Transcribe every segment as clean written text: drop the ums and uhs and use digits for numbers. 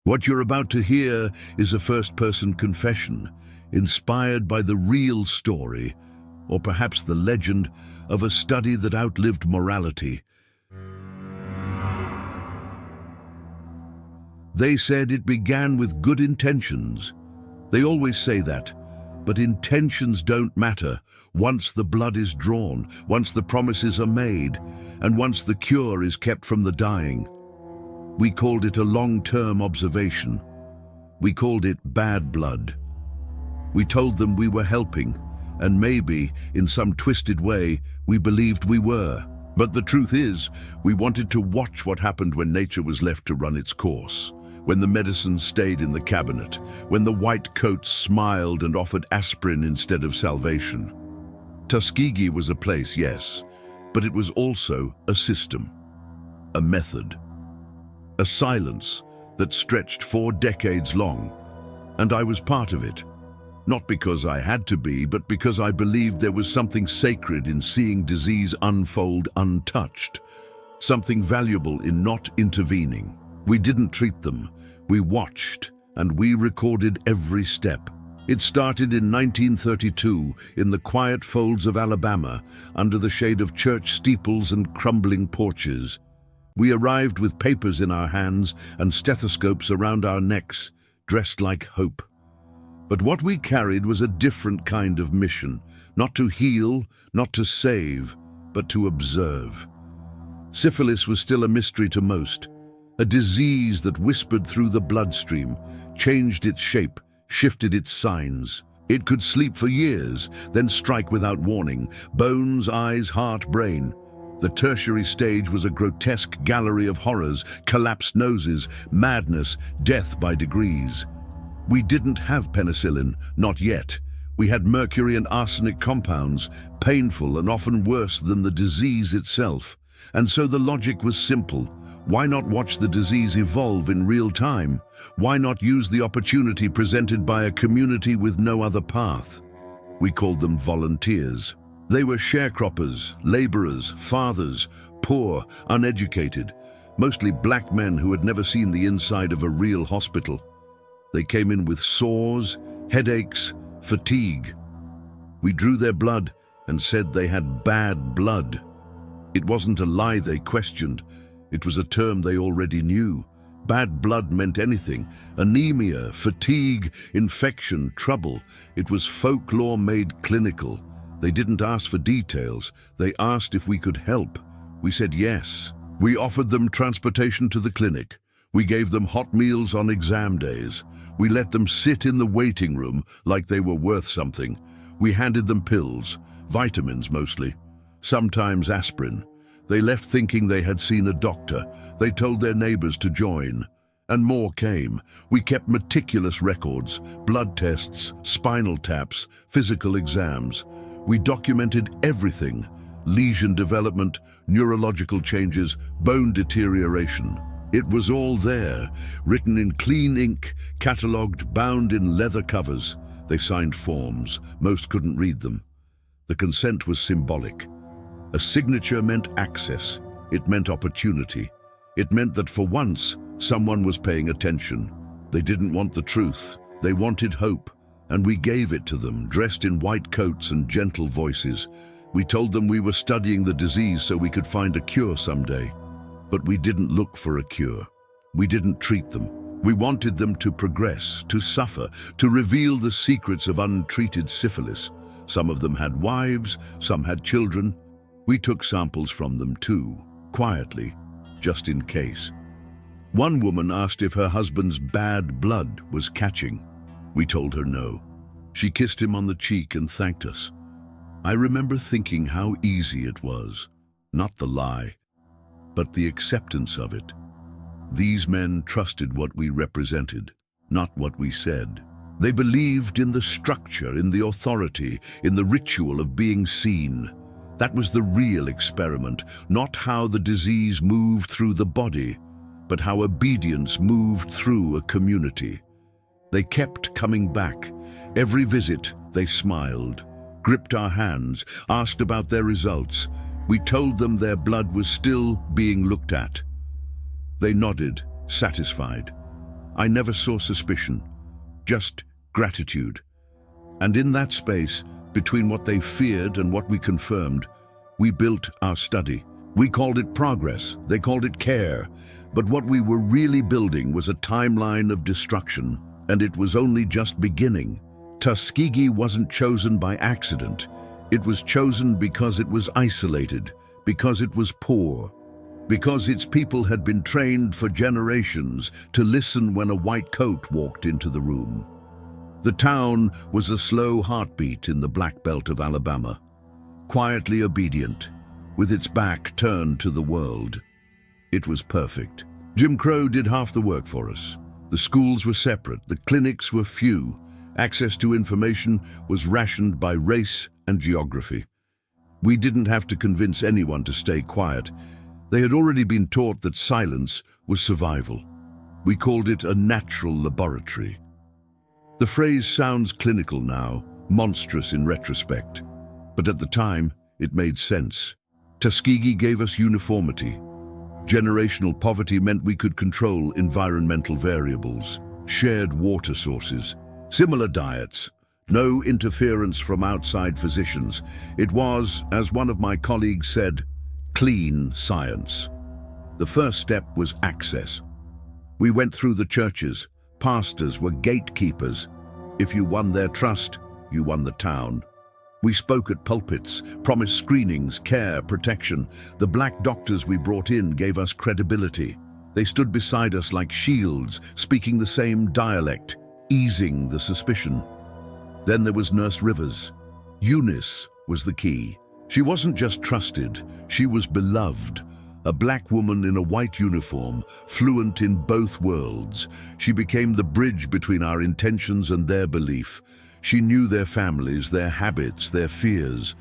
What you're about to hear is a first-person confession, inspired by the real story, or perhaps the legend, of a study that outlived morality. They said it began with good intentions. They always say that, but intentions don't matter once the blood is drawn, once the promises are made, and once the cure is kept from the dying. We called it a long-term observation. We called it bad blood. We told them we were helping, and maybe, in some twisted way, we believed we were. But the truth is, we wanted to watch what happened when nature was left to run its course, when the medicine stayed in the cabinet, when the white coats smiled and offered aspirin instead of salvation. Tuskegee was a place, yes, but it was also a system, a method. A silence that stretched 4 decades long, and I was part of it. Not because I had to be, but because I believed there was something sacred in seeing disease unfold untouched, something valuable in not intervening. We didn't treat them, we watched, and we recorded every step. It started in 1932 in the quiet folds of Alabama, under the shade of church steeples and crumbling porches. We arrived with papers in our hands and stethoscopes around our necks, dressed like hope. But what we carried was a different kind of mission, not to heal, not to save, but to observe. Syphilis was still a mystery to most, a disease that whispered through the bloodstream, changed its shape, shifted its signs. It could sleep for years, then strike without warning, bones, eyes, heart, brain. The tertiary stage was a grotesque gallery of horrors, collapsed noses, madness, death by degrees. We didn't have penicillin, not yet. We had mercury and arsenic compounds, painful and often worse than the disease itself. And so the logic was simple. Why not watch the disease evolve in real time? Why not use the opportunity presented by a community with no other path? We called them volunteers. They were sharecroppers, laborers, fathers, poor, uneducated, mostly black men who had never seen the inside of a real hospital. They came in with sores, headaches, fatigue. We drew their blood and said they had bad blood. It wasn't a lie they questioned. It was a term they already knew. Bad blood meant anything: anemia, fatigue, infection, trouble. It was folklore made clinical. They didn't ask for details. They asked if we could help. We said yes. We offered them transportation to the clinic. We gave them hot meals on exam days. We let them sit in the waiting room like they were worth something. We handed them pills, vitamins mostly, sometimes aspirin. They left thinking they had seen a doctor. They told their neighbors to join. And more came. We kept meticulous records, blood tests, spinal taps, physical exams. We documented everything: lesion development, neurological changes, bone deterioration. It was all there, written in clean ink, catalogued, bound in leather covers. They signed forms. Most couldn't read them. The consent was symbolic. A signature meant access. It meant opportunity. It meant that for once, someone was paying attention. They didn't want the truth. They wanted hope. And we gave it to them, dressed in white coats and gentle voices. We told them we were studying the disease so we could find a cure someday. But we didn't look for a cure. We didn't treat them. We wanted them to progress, to suffer, to reveal the secrets of untreated syphilis. Some of them had wives, some had children. We took samples from them too, quietly, just in case. One woman asked if her husband's bad blood was catching. We told her no. She kissed him on the cheek and thanked us. I remember thinking how easy it was, not the lie, but the acceptance of it. These men trusted what we represented, not what we said. They believed in the structure, in the authority, in the ritual of being seen. That was the real experiment, not how the disease moved through the body, but how obedience moved through a community. They kept coming back. Every visit, they smiled, gripped our hands, asked about their results. We told them their blood was still being looked at. They nodded, satisfied. I never saw suspicion, just gratitude. And in that space, between what they feared and what we confirmed, we built our study. We called it progress, they called it care, but what we were really building was a timeline of destruction, and it was only just beginning. Tuskegee wasn't chosen by accident. It was chosen because it was isolated, because it was poor, because its people had been trained for generations to listen when a white coat walked into the room. The town was a slow heartbeat in the Black Belt of Alabama, quietly obedient, with its back turned to the world. It was perfect. Jim Crow did half the work for us. The schools were separate, the clinics were few, access to information was rationed by race and geography. We didn't have to convince anyone to stay quiet. They had already been taught that silence was survival. We called it a natural laboratory. The phrase sounds clinical now, monstrous in retrospect, but at the time, it made sense. Tuskegee gave us uniformity. Generational poverty meant we could control environmental variables, shared water sources, similar diets, no interference from outside physicians. It was, as one of my colleagues said, clean science. The first step was access. We went through the churches. Pastors were gatekeepers. If you won their trust, you won the town. We spoke at pulpits, promised screenings, care, protection. The black doctors we brought in gave us credibility. They stood beside us like shields, speaking the same dialect, easing the suspicion. Then there was Nurse Rivers. Eunice was the key. She wasn't just trusted, she was beloved. A black woman in a white uniform, fluent in both worlds. She became the bridge between our intentions and their belief. She knew their families, their habits, their fears.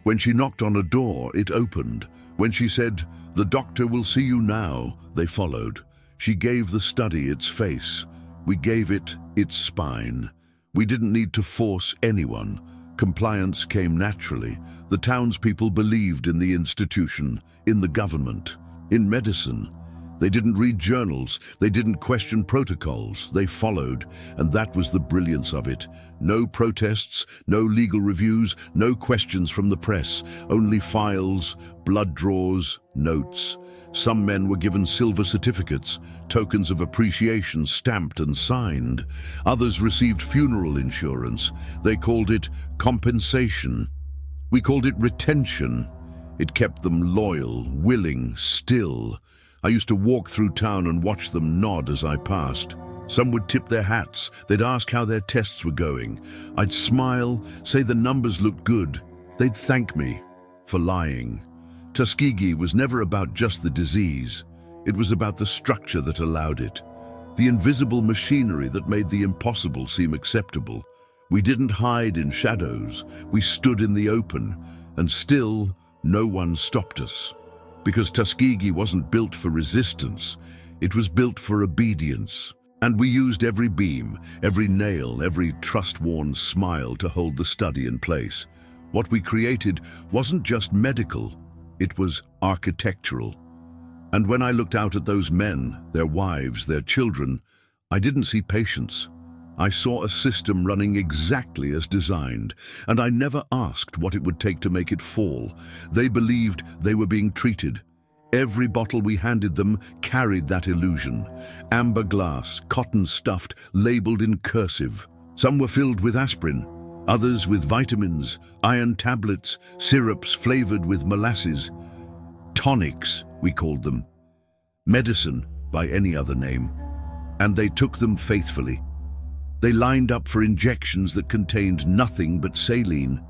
When she knocked on a door, it opened. When she said, "The doctor will see you now," they followed. She gave the study its face. We gave it its spine. We didn't need to force anyone. Compliance came naturally. The townspeople believed in the institution, in the government, in medicine. They didn't read journals, they didn't question protocols, they followed, and that was the brilliance of it. No protests, no legal reviews, no questions from the press, only files, blood draws, notes. Some men were given silver certificates, tokens of appreciation stamped and signed. Others received funeral insurance. They called it compensation. We called it retention. It kept them loyal, willing, still. I used to walk through town and watch them nod as I passed. Some would tip their hats. They'd ask how their tests were going. I'd smile, say the numbers looked good. They'd thank me for lying. Tuskegee was never about just the disease. It was about the structure that allowed it. The invisible machinery that made the impossible seem acceptable. We didn't hide in shadows. We stood in the open, and still no one stopped us. Because Tuskegee wasn't built for resistance, it was built for obedience. And we used every beam, every nail, every trust-worn smile to hold the study in place. What we created wasn't just medical, it was architectural. And when I looked out at those men, their wives, their children, I didn't see patients. I saw a system running exactly as designed, and I never asked what it would take to make it fall. They believed they were being treated. Every bottle we handed them carried that illusion. Amber glass, cotton stuffed, labeled in cursive. Some were filled with aspirin, others with vitamins, iron tablets, syrups flavored with molasses. Tonics, we called them. Medicine, by any other name. And they took them faithfully. They lined up for injections that contained nothing but saline.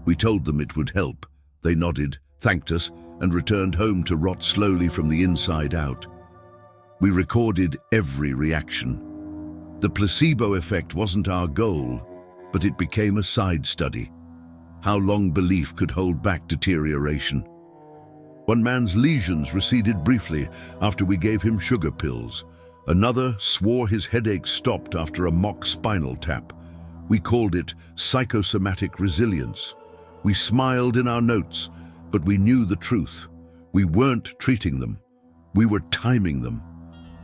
We told them it would help. They nodded, thanked us, and returned home to rot slowly from the inside out. We recorded every reaction. The placebo effect wasn't our goal, but it became a side study. How long belief could hold back deterioration. One man's lesions receded briefly after we gave him sugar pills. Another swore his headache stopped after a mock spinal tap. We called it psychosomatic resilience. We smiled in our notes, but we knew the truth. We weren't treating them. We were timing them.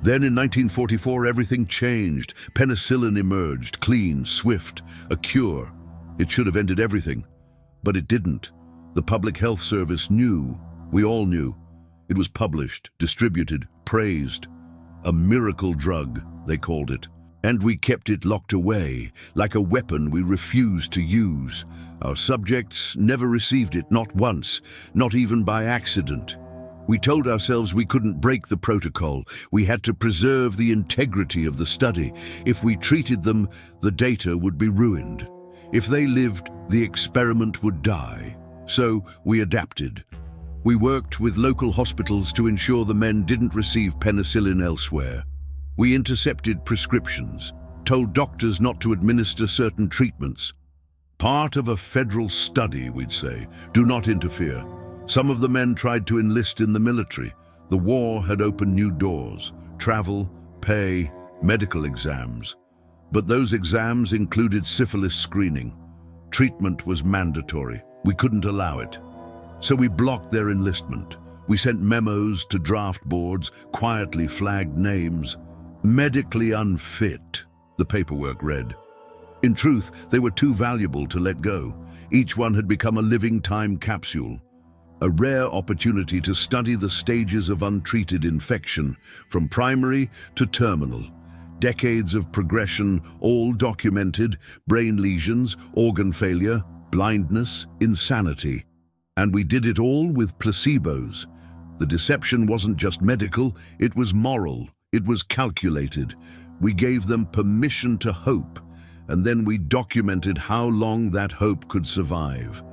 Then in 1944, everything changed. Penicillin emerged, clean, swift, a cure. It should have ended everything, but it didn't. The Public Health Service knew. We all knew. It was published, distributed, praised. A miracle drug, they called it. And we kept it locked away, like a weapon we refused to use. Our subjects never received it, not once, not even by accident. We told ourselves we couldn't break the protocol. We had to preserve the integrity of the study. If we treated them, the data would be ruined. If they lived, the experiment would die. So we adapted. We worked with local hospitals to ensure the men didn't receive penicillin elsewhere. We intercepted prescriptions, told doctors not to administer certain treatments. Part of a federal study, we'd say. Do not interfere. Some of the men tried to enlist in the military. The war had opened new doors: travel, pay, medical exams. But those exams included syphilis screening. Treatment was mandatory. We couldn't allow it. So we blocked their enlistment. We sent memos to draft boards, quietly flagged names. Medically unfit, the paperwork read. In truth, they were too valuable to let go. Each one had become a living time capsule. A rare opportunity to study the stages of untreated infection, from primary to terminal. Decades of progression, all documented: brain lesions, organ failure, blindness, insanity. And we did it all with placebos. The deception wasn't just medical, it was moral, it was calculated. We gave them permission to hope, and then we documented how long that hope could survive.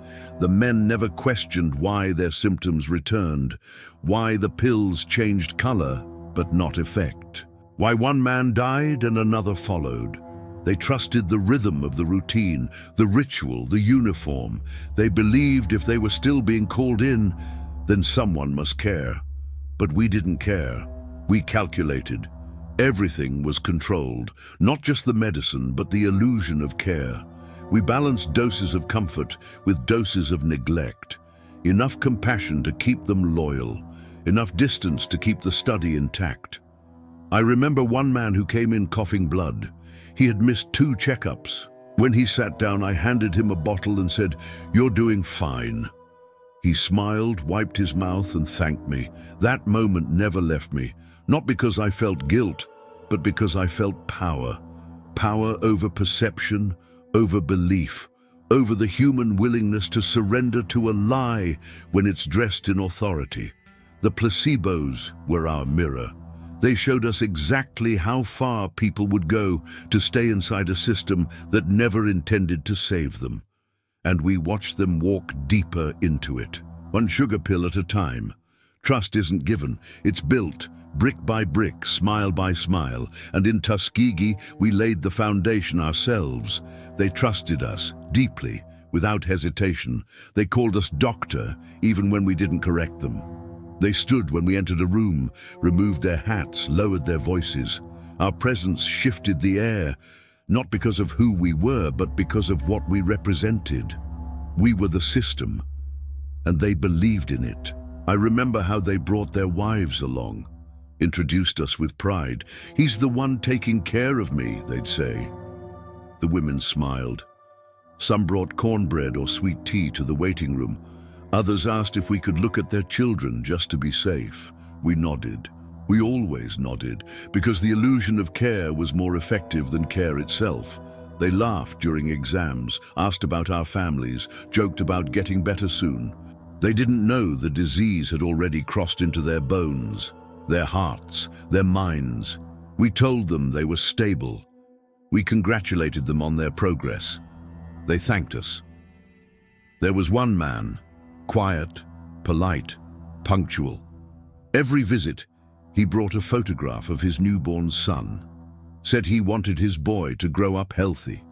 The men never questioned why their symptoms returned, why the pills changed color but not effect, why one man died and another followed. They trusted the rhythm of the routine, the ritual, the uniform. They believed if they were still being called in, then someone must care. But we didn't care. We calculated. Everything was controlled, not just the medicine, but the illusion of care. We balanced doses of comfort with doses of neglect. Enough compassion to keep them loyal, enough distance to keep the study intact. I remember one man who came in coughing blood. He had missed 2 checkups. When he sat down, I handed him a bottle and said, "You're doing fine." He smiled, wiped his mouth, and thanked me. That moment never left me, not because I felt guilt, but because I felt power. Power over perception, over belief, over the human willingness to surrender to a lie when it's dressed in authority. The placebos were our mirror. They showed us exactly how far people would go to stay inside a system that never intended to save them. And we watched them walk deeper into it, one sugar pill at a time. Trust isn't given, it's built, brick by brick, smile by smile. And in Tuskegee, we laid the foundation ourselves. They trusted us, deeply, without hesitation. They called us doctor, even when we didn't correct them. They stood when we entered a room, removed their hats, lowered their voices. Our presence shifted the air, not because of who we were, but because of what we represented. We were the system, and they believed in it. I remember how they brought their wives along, introduced us with pride. "He's the one taking care of me," they'd say. The women smiled. Some brought cornbread or sweet tea to the waiting room. Others asked if we could look at their children just to be safe. We nodded. We always nodded, because the illusion of care was more effective than care itself. They laughed during exams, asked about our families, joked about getting better soon. They didn't know the disease had already crossed into their bones, their hearts, their minds. We told them they were stable. We congratulated them on their progress. They thanked us. There was one man, quiet, polite, punctual. Every visit, he brought a photograph of his newborn son. Said he wanted his boy to grow up healthy.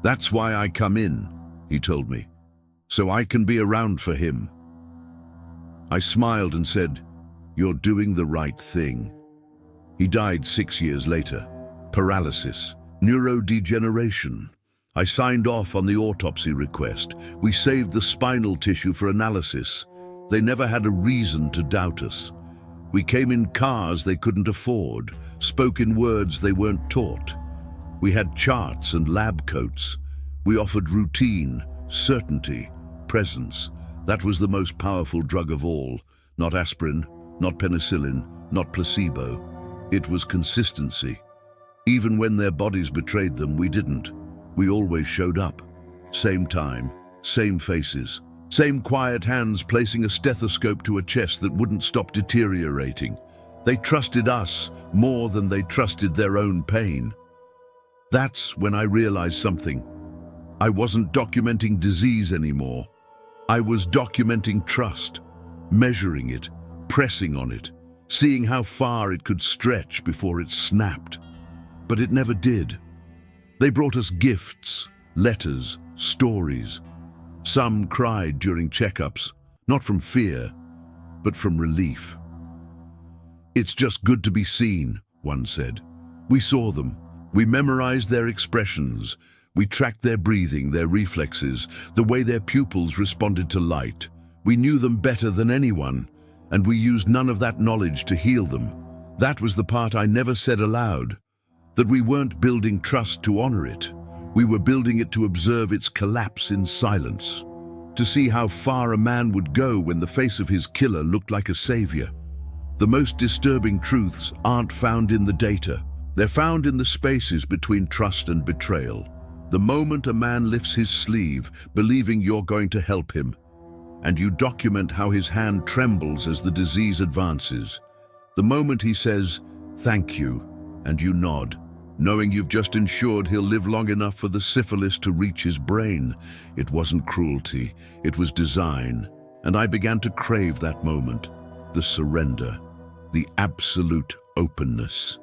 "That's why I come in," he told me, "so I can be around for him." I smiled and said, "You're doing the right thing." He died 6 years later. Paralysis, neurodegeneration. I signed off on the autopsy request. We saved the spinal tissue for analysis. They never had a reason to doubt us. We came in cars they couldn't afford, spoke in words they weren't taught. We had charts and lab coats. We offered routine, certainty, presence. That was the most powerful drug of all. Not aspirin, not penicillin, not placebo. It was consistency. Even when their bodies betrayed them, we didn't. We always showed up. Same time, same faces, same quiet hands placing a stethoscope to a chest that wouldn't stop deteriorating. They trusted us more than they trusted their own pain. That's when I realized something. I wasn't documenting disease anymore. I was documenting trust, measuring it, pressing on it, seeing how far it could stretch before it snapped. But it never did. They brought us gifts, letters, stories. Some cried during checkups, not from fear, but from relief. "It's just good to be seen," one said. We saw them. We memorized their expressions. We tracked their breathing, their reflexes, the way their pupils responded to light. We knew them better than anyone, and we used none of that knowledge to heal them. That was the part I never said aloud, that we weren't building trust to honor it. We were building it to observe its collapse in silence, to see how far a man would go when the face of his killer looked like a savior. The most disturbing truths aren't found in the data. They're found in the spaces between trust and betrayal. The moment a man lifts his sleeve, believing you're going to help him, and you document how his hand trembles as the disease advances. The moment he says, "Thank you," and you nod, knowing you've just ensured he'll live long enough for the syphilis to reach his brain. It wasn't cruelty, it was design. And I began to crave that moment, the surrender, the absolute openness.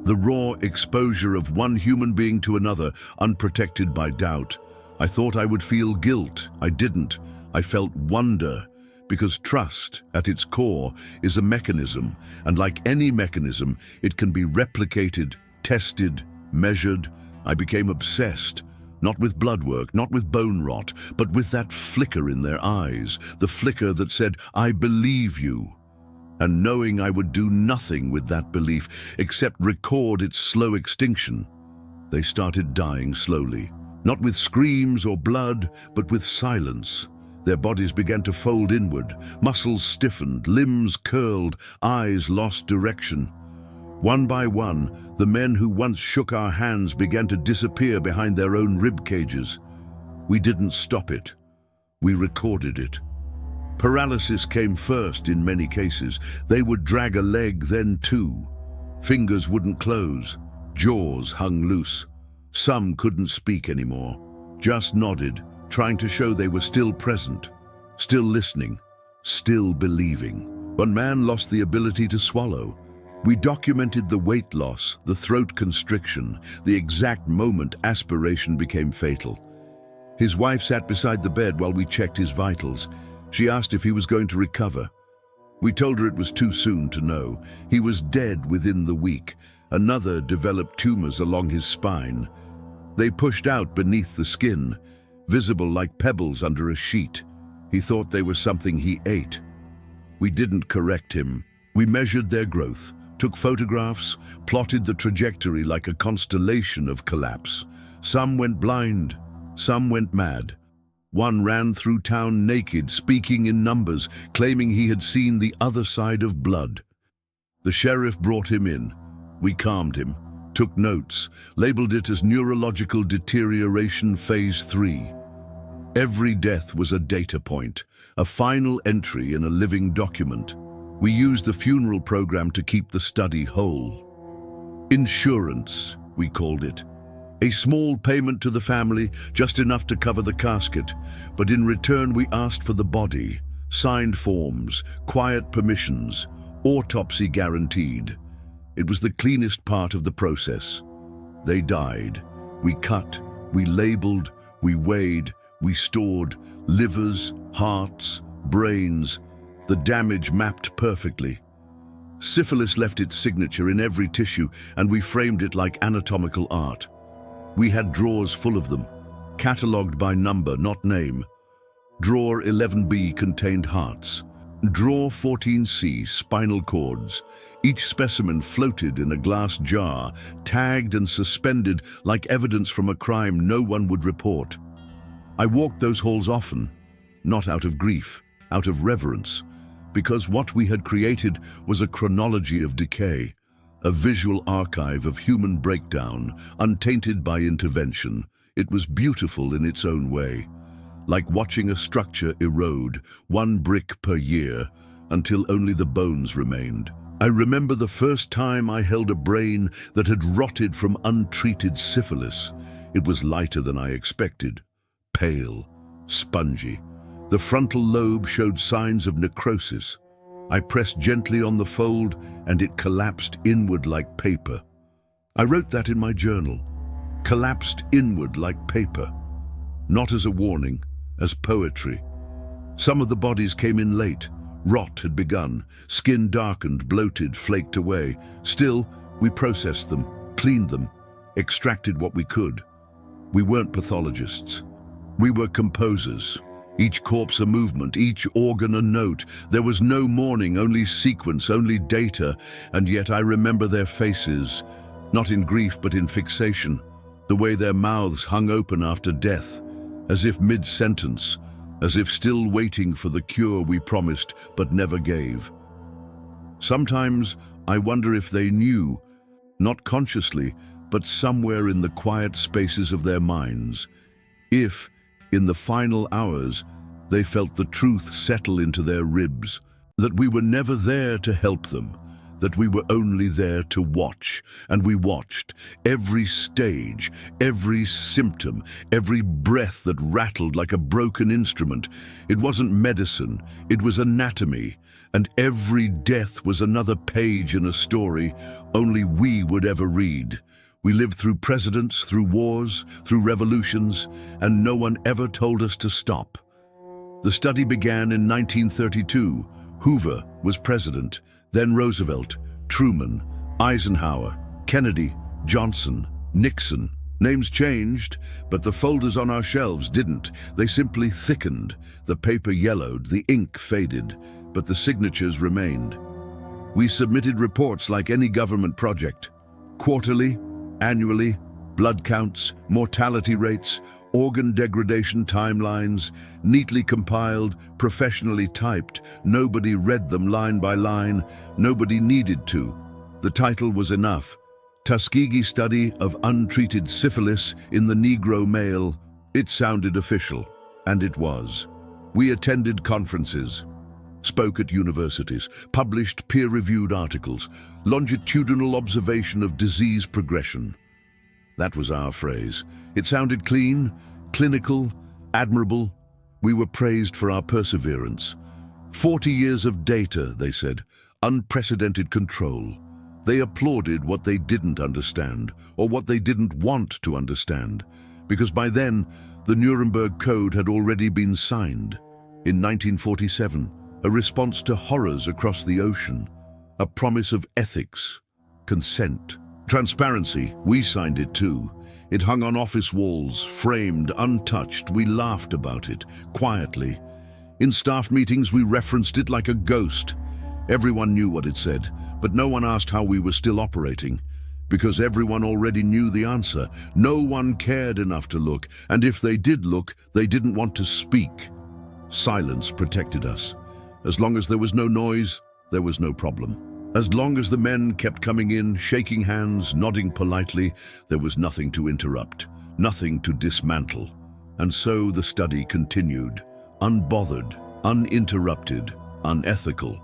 The raw exposure of one human being to another, unprotected by doubt. I thought I would feel guilt. I didn't. I felt wonder, because trust, at its core, is a mechanism, and like any mechanism, it can be replicated, tested, measured. I became obsessed, not with blood work, not with bone rot, but with that flicker in their eyes, the flicker that said, "I believe you." And knowing I would do nothing with that belief except record its slow extinction, they started dying slowly. Not with screams or blood, but with silence. Their bodies began to fold inward, muscles stiffened, limbs curled, eyes lost direction. One by one, the men who once shook our hands began to disappear behind their own rib cages. We didn't stop it. We recorded it. Paralysis came first in many cases. They would drag a leg, then two. Fingers wouldn't close. Jaws hung loose. Some couldn't speak anymore, just nodded, trying to show they were still present, still listening, still believing. One man lost the ability to swallow. We documented the weight loss, the throat constriction, the exact moment aspiration became fatal. His wife sat beside the bed while we checked his vitals. She asked if he was going to recover. We told her it was too soon to know. He was dead within the week. Another developed tumors along his spine. They pushed out beneath the skin, visible like pebbles under a sheet. He thought they were something he ate. We didn't correct him. We measured their growth, took photographs, plotted the trajectory like a constellation of collapse. Some went blind, some went mad. One ran through town naked, speaking in numbers, claiming he had seen the other side of blood. The sheriff brought him in. We calmed him, took notes, labeled it as neurological deterioration phase 3. Every death was a data point, a final entry in a living document. We used the funeral program to keep the study whole. Insurance, we called it. A small payment to the family, just enough to cover the casket, but in return we asked for the body, signed forms, quiet permissions, autopsy guaranteed. It was the cleanest part of the process. They died. We cut, we labeled, we weighed, we stored livers, hearts, brains, the damage mapped perfectly. Syphilis left its signature in every tissue, and we framed it like anatomical art. We had drawers full of them, catalogued by number, not name. Drawer 11B contained hearts. Draw 14C spinal cords. Each specimen floated in a glass jar, tagged and suspended like evidence from a crime no one would report. I walked those halls often, not out of grief, out of reverence, because what we had created was a chronology of decay, a visual archive of human breakdown, untainted by intervention. It was beautiful in its own way, like watching a structure erode, one brick per year, until only the bones remained. I remember the first time I held a brain that had rotted from untreated syphilis. It was lighter than I expected, pale, spongy. The frontal lobe showed signs of necrosis. I pressed gently on the fold, and it collapsed inward like paper. I wrote that in my journal. Collapsed inward like paper. Not as a warning, as poetry. Some of the bodies came in late. Rot had begun. Skin darkened, bloated, flaked away. Still, we processed them, cleaned them, extracted what we could. We weren't pathologists. We were composers. Each corpse a movement, each organ a note. There was no mourning, only sequence, only data, and yet I remember their faces, not in grief but in fixation, the way their mouths hung open after death, as if mid-sentence, as if still waiting for the cure we promised but never gave. Sometimes I wonder if they knew, not consciously, but somewhere in the quiet spaces of their minds, if, in the final hours, they felt the truth settle into their ribs, that we were never there to help them, that we were only there to watch. And we watched every stage, every symptom, every breath that rattled like a broken instrument. It wasn't medicine, it was anatomy, and every death was another page in a story only we would ever read. We lived through presidents, through wars, through revolutions, and no one ever told us to stop. The study began in 1932. Hoover was president, then Roosevelt, Truman, Eisenhower, Kennedy, Johnson, Nixon. Names changed, but the folders on our shelves didn't. They simply thickened. The paper yellowed, the ink faded, but the signatures remained. We submitted reports like any government project. Quarterly, annually, blood counts, mortality rates, organ degradation timelines, neatly compiled, professionally typed. Nobody read them line by line. Nobody needed to. The title was enough. Tuskegee Study of Untreated Syphilis in the Negro Male. It sounded official, and it was. We attended conferences, spoke at universities, published peer-reviewed articles, longitudinal observation of disease progression. That was our phrase. It sounded clean, clinical, admirable. We were praised for our perseverance. 40 years of data, they said, unprecedented control. They applauded what they didn't understand, or what they didn't want to understand, because by then, the Nuremberg Code had already been signed. In 1947, a response to horrors across the ocean, a promise of ethics, consent, transparency. We signed it too. It hung on office walls, framed, untouched. We laughed about it, quietly. In staff meetings, we referenced it like a ghost. Everyone knew what it said, but no one asked how we were still operating, because everyone already knew the answer. No one cared enough to look, and if they did look, they didn't want to speak. Silence protected us. As long as there was no noise, there was no problem. As long as the men kept coming in, shaking hands, nodding politely, there was nothing to interrupt, nothing to dismantle. And so the study continued, unbothered, uninterrupted, unethical.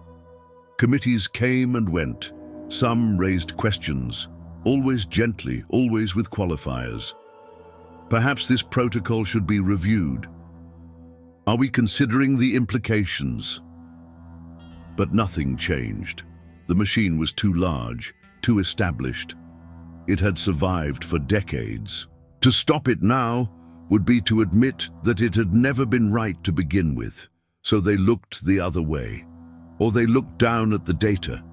Committees came and went. Some raised questions, always gently, always with qualifiers. Perhaps this protocol should be reviewed. Are we considering the implications? But nothing changed. The machine was too large, too established. It had survived for decades. To stop it now would be to admit that it had never been right to begin with. So they looked the other way. Or they looked down at the data,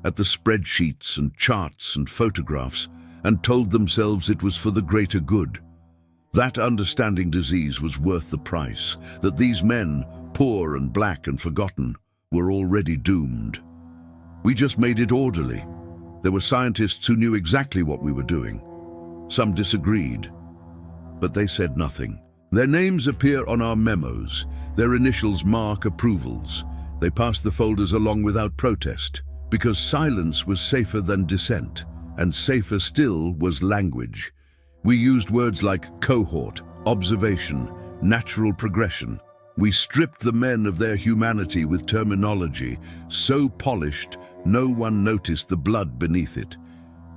at the spreadsheets and charts and photographs, and told themselves it was for the greater good. That understanding disease was worth the price, that these men, poor and black and forgotten, were already doomed. We just made it orderly. There were scientists who knew exactly what we were doing. Some disagreed, but they said nothing. Their names appear on our memos. Their initials mark approvals. They passed the folders along without protest, because silence was safer than dissent, and safer still was language. We used words like cohort, observation, natural progression. We stripped the men of their humanity with terminology so polished no one noticed the blood beneath it.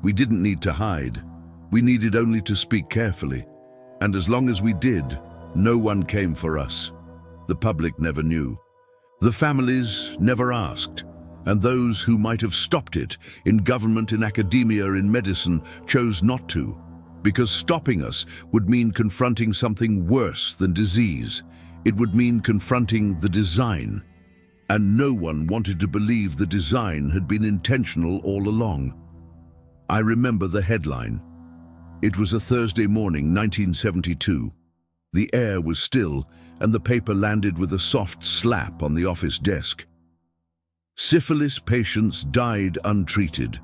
We didn't need to hide. We needed only to speak carefully. And as long as we did, no one came for us. The public never knew. The families never asked. And those who might have stopped it, in government, in academia, in medicine, chose not to. Because stopping us would mean confronting something worse than disease. It would mean confronting the design. And no one wanted to believe the design had been intentional all along. I remember the headline. It was a Thursday morning, 1972. The air was still, and the paper landed with a soft slap on the office desk. Syphilis patients died untreated.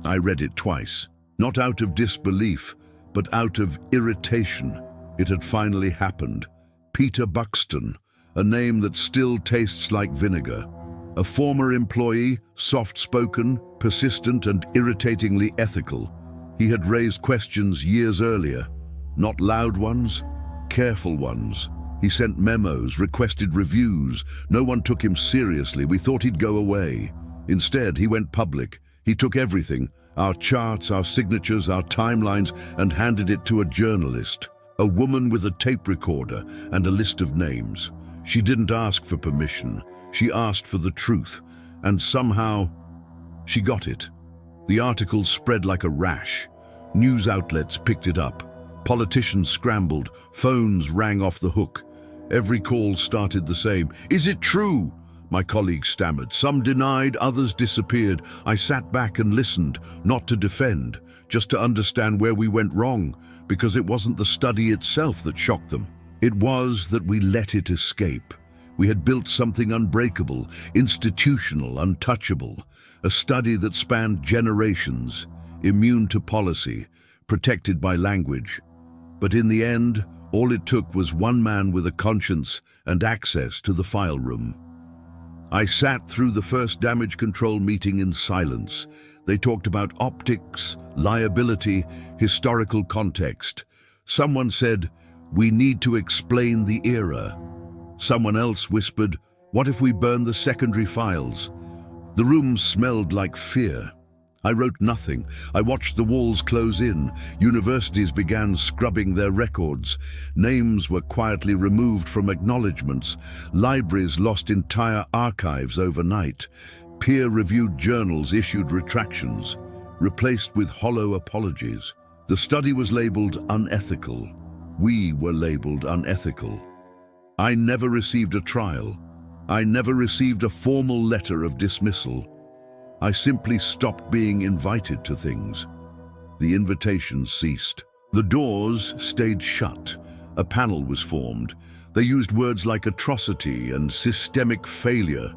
I read it twice, not out of disbelief, but out of irritation. It had finally happened. Peter Buxton, a name that still tastes like vinegar. A former employee, soft-spoken, persistent and irritatingly ethical. He had raised questions years earlier, not loud ones, careful ones. He sent memos, requested reviews. No one took him seriously. We thought he'd go away. Instead, he went public. He took everything, our charts, our signatures, our timelines, and handed it to a journalist, a woman with a tape recorder and a list of names. She didn't ask for permission. She asked for the truth, and somehow she got it. The article spread like a rash. News outlets picked it up. Politicians scrambled. Phones rang off the hook. Every call started the same. "Is it true?" My colleagues stammered. Some denied, others disappeared. I sat back and listened, not to defend, just to understand where we went wrong, because it wasn't the study itself that shocked them. It was that we let it escape. We had built something unbreakable, institutional, untouchable, a study that spanned generations, immune to policy, protected by language. But in the end, all it took was one man with a conscience and access to the file room. I sat through the first damage control meeting in silence. They talked about optics, liability, historical context. Someone said, "We need to explain the era." Someone else whispered, "What if we burn the secondary files?" The room smelled like fear. I wrote nothing. I watched the walls close in. Universities began scrubbing their records. Names were quietly removed from acknowledgements. Libraries lost entire archives overnight. Peer-reviewed journals issued retractions, replaced with hollow apologies. The study was labeled unethical. We were labeled unethical. I never received a trial. I never received a formal letter of dismissal. I simply stopped being invited to things. The invitations ceased. The doors stayed shut. A panel was formed. They used words like atrocity and systemic failure.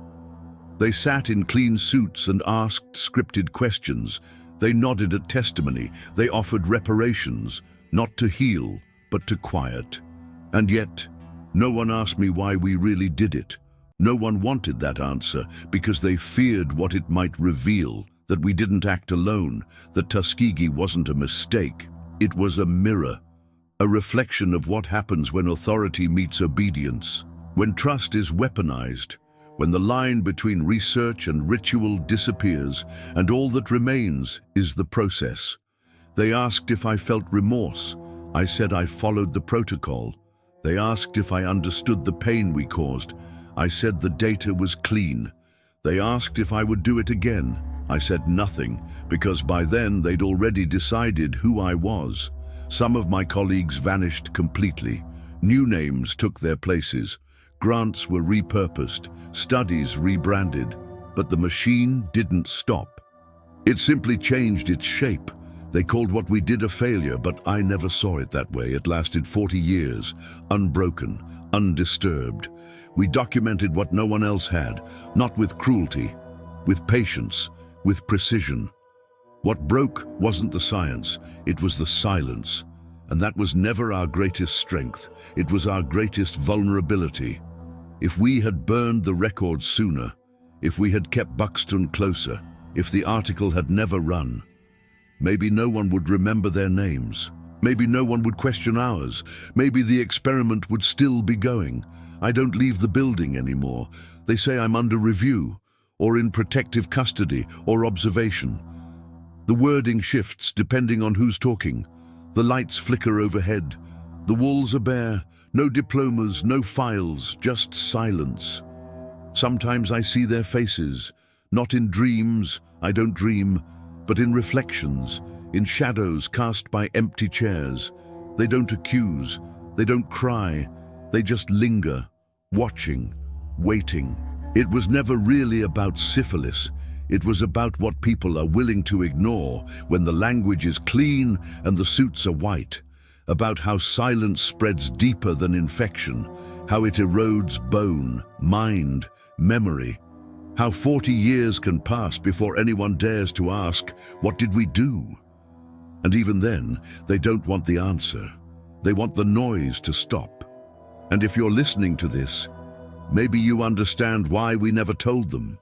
They sat in clean suits and asked scripted questions. They nodded at testimony. They offered reparations, not to heal, but to quiet. And yet, no one asked me why we really did it. No one wanted that answer because they feared what it might reveal, that we didn't act alone, that Tuskegee wasn't a mistake. It was a mirror, a reflection of what happens when authority meets obedience, when trust is weaponized, when the line between research and ritual disappears and all that remains is the process. They asked if I felt remorse. I said I followed the protocol. They asked if I understood the pain we caused. I said the data was clean. They asked if I would do it again. I said nothing, because by then they'd already decided who I was. Some of my colleagues vanished completely. New names took their places. Grants were repurposed, studies rebranded. But the machine didn't stop. It simply changed its shape. They called what we did a failure, but I never saw it that way. It lasted 40 years, unbroken, undisturbed. We documented what no one else had, not with cruelty, with patience, with precision. What broke wasn't the science, it was the silence. And that was never our greatest strength, it was our greatest vulnerability. If we had burned the record sooner, if we had kept Buxton closer, if the article had never run, maybe no one would remember their names. Maybe no one would question ours. Maybe the experiment would still be going. I don't leave the building anymore. They say I'm under review, or in protective custody, or observation. The wording shifts depending on who's talking. The lights flicker overhead. The walls are bare. No diplomas, no files, just silence. Sometimes I see their faces, not in dreams, I don't dream, but in reflections, in shadows cast by empty chairs. They don't accuse, they don't cry, they just linger, watching, waiting. It was never really about syphilis. It was about what people are willing to ignore when the language is clean and the suits are white. About how silence spreads deeper than infection, how it erodes bone, mind, memory. How 40 years can pass before anyone dares to ask, what did we do? And even then, they don't want the answer. They want the noise to stop. And if you're listening to this, maybe you understand why we never told them.